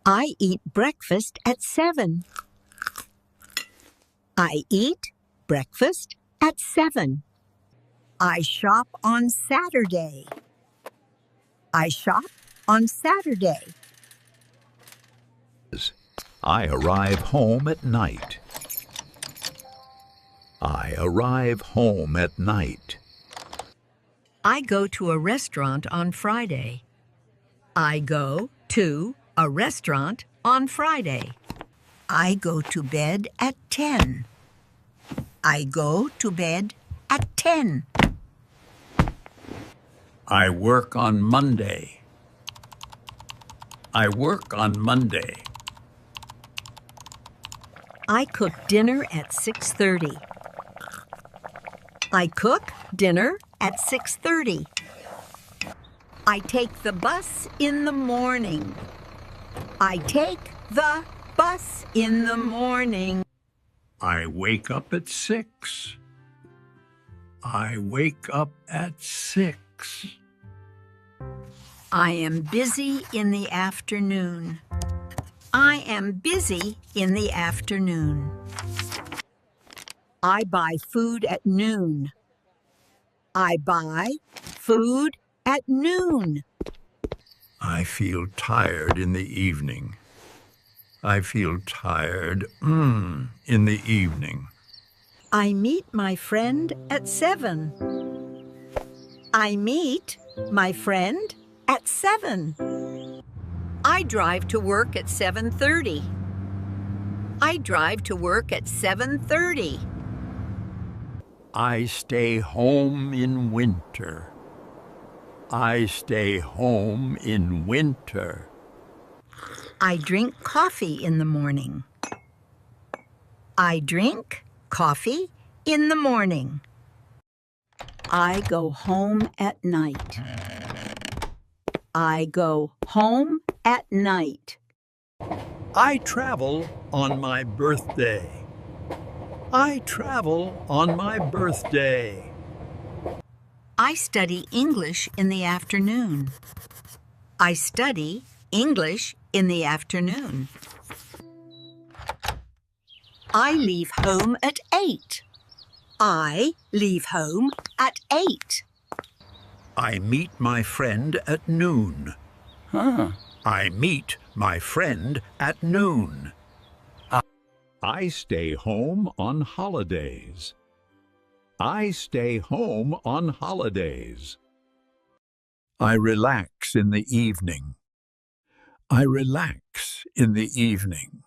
I eat breakfast at 7. I eat breakfast at 7. I shop on Saturday. I shop on Saturday. I arrive home at night. I arrive home at night. I go to a restaurant on Friday. I go to a restaurant on Friday. I go to bed at 10. I go to bed at 10. I work on Monday. I work on Monday. I cook dinner at 6:30. I cook dinner at 6:30. I take the bus in the morning. I take the bus in the morning. I wake up at 6. I wake up at 6. I am busy in the afternoon. I am busy in the afternoon. I buy food at noon. I buy food at noon. I feel tired in the evening. I feel tired in the evening. I meet my friend at 7. I meet my friend at 7. I drive to work at 7:30. I drive to work at 7:30. I stay home in winter. I stay home in winter. I drink coffee in the morning. I drink coffee in the morning. I go home at night. I go home at night. I travel on my birthday. I travel on my birthday. I study English in the afternoon. I study English in the afternoon. I leave home at 8. I leave home at 8. I meet my friend at noon. I meet my friend at noon. I stay home on holidays. I stay home on holidays. I relax in the evening. I relax in the evening.